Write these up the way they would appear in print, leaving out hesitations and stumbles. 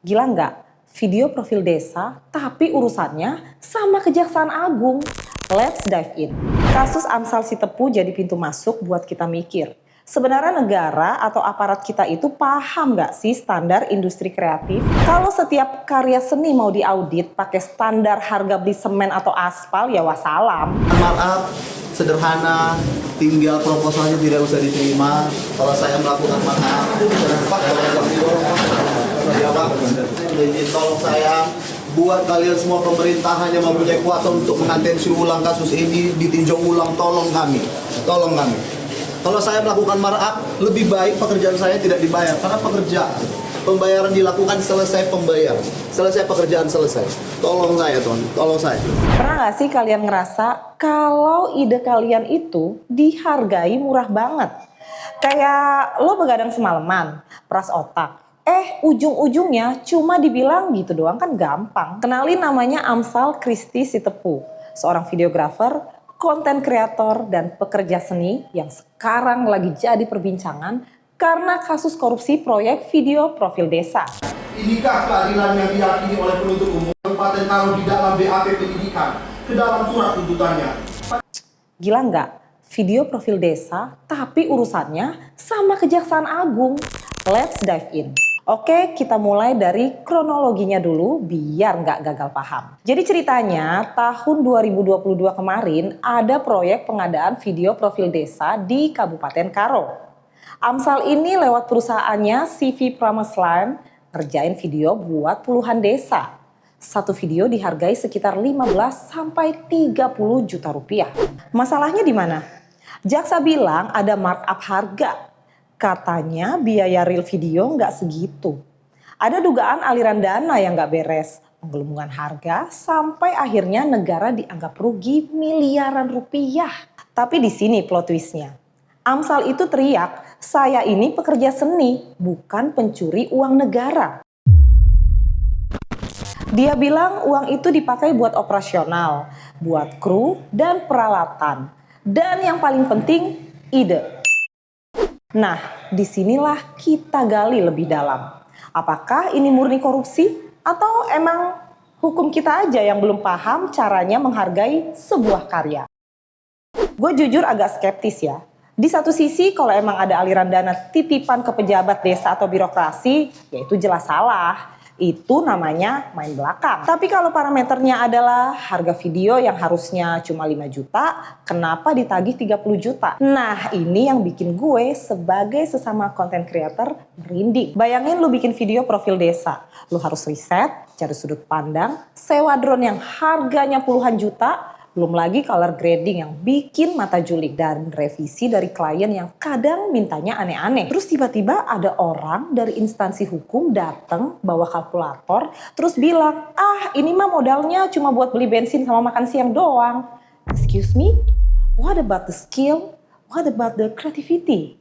Gila nggak? Video profil desa, tapi urusannya sama Kejaksaan Agung. Let's dive in. Kasus Amsal Sitepu jadi pintu masuk buat kita mikir. Sebenarnya negara atau aparat kita itu paham nggak sih standar industri kreatif? Kalau setiap karya seni mau diaudit pakai standar harga beli semen atau aspal, ya wassalam. Maaf, sederhana, tinggal proposalnya tidak usah diterima. Kalau saya melakukan maaf, tolong saya buat kalian semua pemerintah hanya mempunyai kuasa untuk mengatensi ulang kasus ini, ditinjau ulang, tolong kami. Kalau saya melakukan markup, lebih baik pekerjaan saya tidak dibayar karena pembayaran dilakukan selesai pembayar, selesai pekerjaan selesai. Tolong saya, Tuan, tolong saya. Pernah nggak sih kalian ngerasa kalau ide kalian itu dihargai murah banget? Kayak lo begadang semalaman, peras otak. Ujung-ujungnya cuma dibilang gitu doang kan gampang. Kenalin, namanya Amsal Christy Sitepu, seorang videografer, konten kreator, dan pekerja seni yang sekarang lagi jadi perbincangan karena kasus korupsi proyek video profil desa. Inikah keadilan yang diyakini oleh penuntut umum Kabupaten Karo di dalam BAP penyidikan ke dalam surat tuntutannya? Gila nggak? Video profil desa, tapi urusannya sama Kejaksaan Agung. Let's dive in. Oke, kita mulai dari kronologinya dulu biar nggak gagal paham. Jadi ceritanya tahun 2022 kemarin ada proyek pengadaan video profil desa di Kabupaten Karo. Amsal ini lewat perusahaannya CV Promise Land ngerjain video buat puluhan desa. Satu video dihargai sekitar 15 sampai 30 juta rupiah. Masalahnya di mana? Jaksa bilang ada markup harga. Katanya biaya real video nggak segitu. Ada dugaan aliran dana yang nggak beres, penggelembungan harga, sampai akhirnya negara dianggap rugi miliaran rupiah. Tapi di sini plot twistnya. Amsal itu teriak, saya ini pekerja seni, bukan pencuri uang negara. Dia bilang uang itu dipakai buat operasional, buat kru dan peralatan. Dan yang paling penting, ide. Nah, disinilah kita gali lebih dalam. Apakah ini murni korupsi? Atau emang hukum kita aja yang belum paham caranya menghargai sebuah karya? Gue jujur agak skeptis ya. Di satu sisi kalau emang ada aliran dana titipan ke pejabat desa atau birokrasi, ya itu jelas salah. Itu namanya main belakang. Tapi kalau parameternya adalah harga video yang harusnya cuma 5 juta, kenapa ditagih 30 juta? Nah, ini yang bikin gue sebagai sesama content creator merinding. Bayangin lu bikin video profil desa. Lu harus riset, cari sudut pandang, sewa drone yang harganya puluhan juta, belum lagi color grading yang bikin mata julik, dan revisi dari klien yang kadang mintanya aneh-aneh. Terus tiba-tiba ada orang dari instansi hukum datang bawa kalkulator terus bilang, ini mah modalnya cuma buat beli bensin sama makan siang doang. Excuse me? What about the skill? What about the creativity?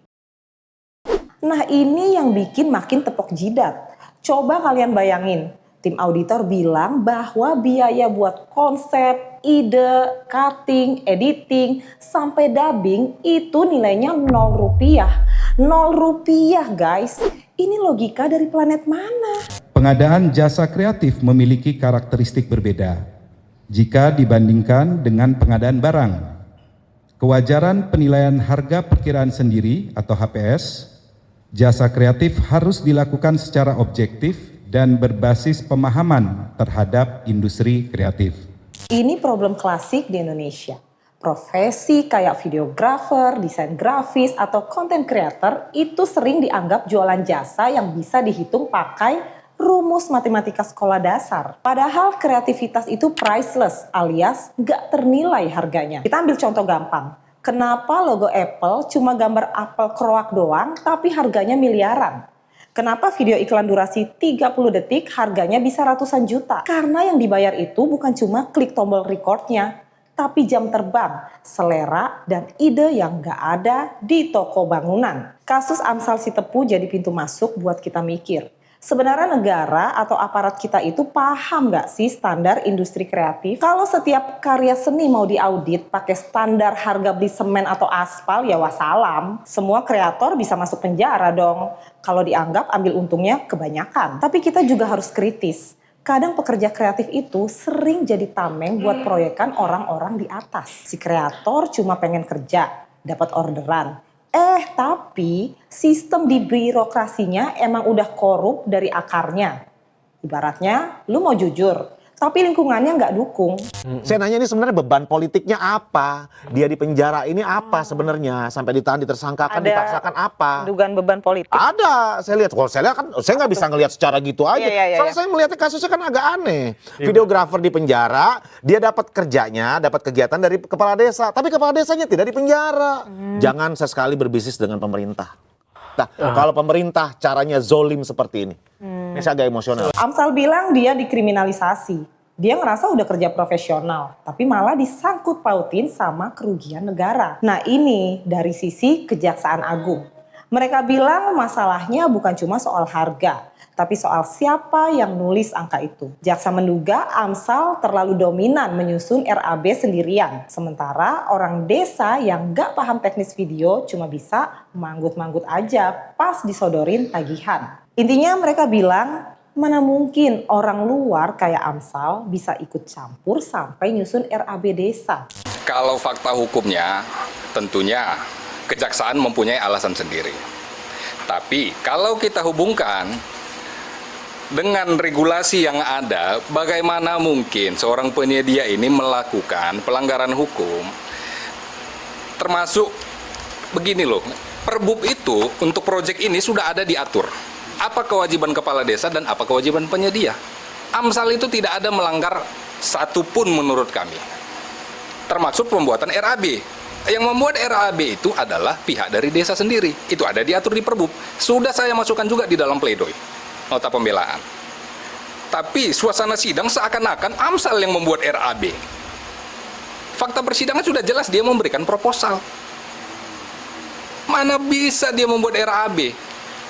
Nah, ini yang bikin makin tepok jidat. Coba kalian bayangin, tim auditor bilang bahwa biaya buat konsep, ide, cutting, editing, sampai dubbing itu nilainya 0 rupiah. 0 rupiah guys, ini logika dari planet mana? Pengadaan jasa kreatif memiliki karakteristik berbeda jika dibandingkan dengan pengadaan barang. Kewajaran penilaian harga perkiraan sendiri atau HPS, jasa kreatif harus dilakukan secara objektif dan berbasis pemahaman terhadap industri kreatif. Ini problem klasik di Indonesia. Profesi kayak videografer, desain grafis, atau content creator itu sering dianggap jualan jasa yang bisa dihitung pakai rumus matematika sekolah dasar. Padahal kreativitas itu priceless alias nggak ternilai harganya. Kita ambil contoh gampang. Kenapa logo Apple cuma gambar apel keroak doang tapi harganya miliaran? Kenapa video iklan durasi 30 detik harganya bisa ratusan juta? Karena yang dibayar itu bukan cuma klik tombol recordnya, tapi jam terbang, selera, dan ide yang nggak ada di toko bangunan. Kasus Amsal Sitepu jadi pintu masuk buat kita mikir. Sebenarnya negara atau aparat kita itu paham nggak sih standar industri kreatif? Kalau setiap karya seni mau diaudit pakai standar harga beli semen atau aspal, ya wassalam. Semua kreator bisa masuk penjara dong. Kalau dianggap ambil untungnya kebanyakan. Tapi kita juga harus kritis. Kadang pekerja kreatif itu sering jadi tameng buat proyekan orang-orang di atas. Si kreator cuma pengen kerja, dapat orderan. Tapi sistem di birokrasinya emang udah korup dari akarnya. Ibaratnya, lu mau jujur, tapi lingkungannya nggak dukung. Saya nanya ini sebenarnya beban politiknya apa? Dia di penjara ini apa sebenarnya? Sampai ditahan, ditersangkakan, dipaksakan apa? Dugaan beban politik. Ada, saya lihat. Kalau saya lihat kan, saya nggak bisa ngelihat secara gitu aja. Iya. Soalnya saya melihatnya kasusnya kan agak aneh. Videografer di penjara, dia dapat kerjanya, dapat kegiatan dari kepala desa. Tapi kepala desanya tidak di penjara. Jangan sesekali berbisnis dengan pemerintah. Nah, kalau pemerintah caranya zolim seperti ini. Ini saya agak emosional. Amsal bilang dia dikriminalisasi. Dia ngerasa udah kerja profesional, tapi malah disangkut pautin sama kerugian negara. Nah ini dari sisi Kejaksaan Agung. Mereka bilang masalahnya bukan cuma soal harga, tapi soal siapa yang nulis angka itu. Jaksa menduga Amsal terlalu dominan menyusun RAB sendirian. Sementara orang desa yang gak paham teknis video cuma bisa manggut-manggut aja pas disodorin tagihan. Intinya mereka bilang, mana mungkin orang luar kayak Amsal bisa ikut campur sampai nyusun RAB desa. Kalau fakta hukumnya, tentunya kejaksaan mempunyai alasan sendiri. Tapi kalau kita hubungkan dengan regulasi yang ada, bagaimana mungkin seorang penyedia ini melakukan pelanggaran hukum? Termasuk begini loh, Perbub itu untuk proyek ini sudah ada diatur. Apa kewajiban kepala desa dan apa kewajiban penyedia. Amsal itu tidak ada melanggar satupun menurut kami. Termasuk pembuatan RAB. Yang membuat RAB itu adalah pihak dari desa sendiri. Itu ada diatur di Perbub. Sudah saya masukkan juga di dalam pledoi, nota pembelaan. Tapi suasana sidang seakan-akan Amsal yang membuat RAB. Fakta persidangan sudah jelas dia memberikan proposal. Mana bisa dia membuat RAB?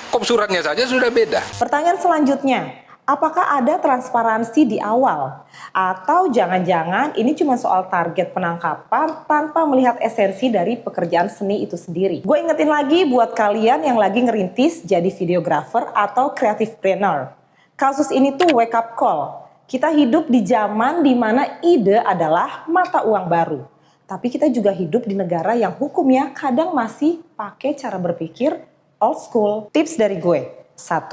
Kop suratnya saja sudah beda. Pertanyaan selanjutnya, apakah ada transparansi di awal? Atau jangan-jangan ini cuma soal target penangkapan tanpa melihat esensi dari pekerjaan seni itu sendiri? Gue ingetin lagi buat kalian yang lagi ngerintis jadi videographer atau creative planner. Kasus ini tuh wake up call. Kita hidup di zaman dimana ide adalah mata uang baru. Tapi kita juga hidup di negara yang hukumnya kadang masih pakai cara berpikir old school. Tips dari gue. 1.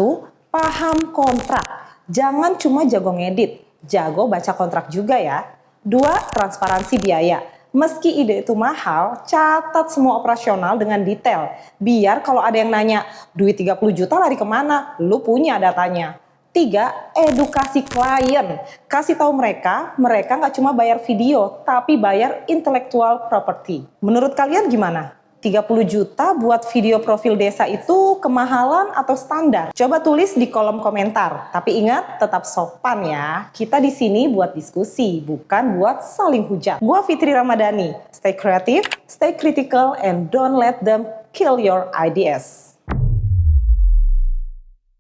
Paham kontrak. Jangan cuma jago ngedit, jago baca kontrak juga ya. 2. Transparansi biaya. Meski ide itu mahal, catat semua operasional dengan detail. Biar kalau ada yang nanya, duit 30 juta lari kemana? Lu punya datanya. 3. Edukasi klien. Kasih tahu mereka nggak cuma bayar video, tapi bayar intellectual property. Menurut kalian gimana? 30 juta buat video profil desa itu kemahalan atau standar? Coba tulis di kolom komentar. Tapi ingat, tetap sopan ya. Kita di sini buat diskusi, bukan buat saling hujat. Gua Fitri Ramadhani. Stay creative, stay critical, and don't let them kill your ideas.